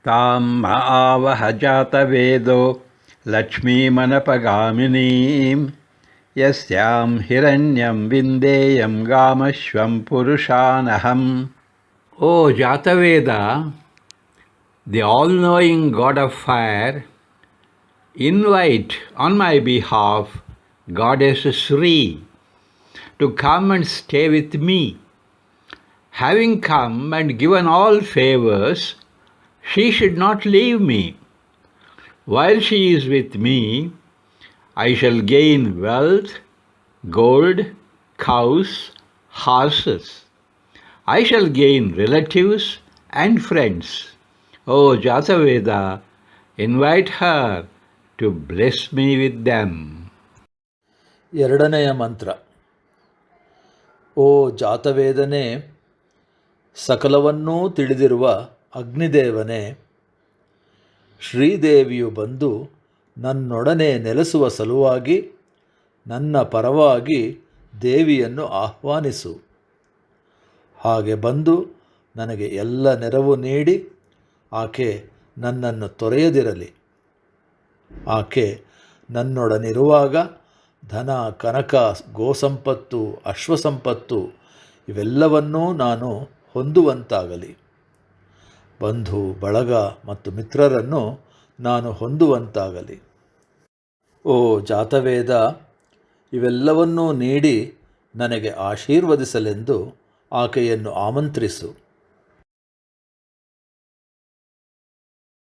ತಾಂ ಆವಹ ಜಾತವೇದೋ ಲಕ್ಷ್ಮೀಮನಪಗಾಮಿನೀಂ ಯಸ್ಯಾಂ ಹಿರಣ್ಯಂ ವಿಂದೇಯಂ ಗಾಮಶ್ವಂ ಪುರುಷಾನಹಂ. ಓ ಜಾತವೇದ, the all-knowing God of fire, invite on my behalf Goddess Sri to come and stay with me. Having come and given all favors, she should not leave me. While she is with me, I shall gain wealth, gold, cows, horses. I shall gain relatives and friends. O Jataveda, invite her to bless me with them. ಎರಡನೆಯ ಮಂತ್ರ. ಓ ಜಾತವೇದನೇ, ಸಕಲವನ್ನೂ ತಿಳಿದಿರುವ ಅಗ್ನಿದೇವನೇ, ಶ್ರೀದೇವಿಯು ಬಂದು ನನ್ನೊಡನೆ ನೆಲೆಸುವ ಸಲುವಾಗಿ ನನ್ನ ಪರವಾಗಿ ದೇವಿಯನ್ನು ಆಹ್ವಾನಿಸು. ಹಾಗೆ ಬಂದು ನನಗೆ ಎಲ್ಲ ನೆರವು ನೀಡಿ ಆಕೆ ನನ್ನನ್ನು ತೊರೆಯದಿರಲಿ. ಆಕೆ ನನ್ನೊಡನಿರುವಾಗ ಧನ, ಕನಕ, ಗೋಸಂಪತ್ತು, ಅಶ್ವಸಂಪತ್ತು ಇವೆಲ್ಲವನ್ನೂ ನಾನು ಹೊಂದುವಂತಾಗಲಿ. ಬಂಧು ಬಳಗ ಮತ್ತು ಮಿತ್ರರನ್ನು ನಾನು ಹೊಂದುವಂತಾಗಲಿ. ಓ ಜಾತವೇದ, ಇವೆಲ್ಲವನ್ನೂ ನೀಡಿ ನನಗೆ ಆಶೀರ್ವದಿಸಲೆಂದು ಆಕೆಯನ್ನು ಆಮಂತ್ರಿಸು.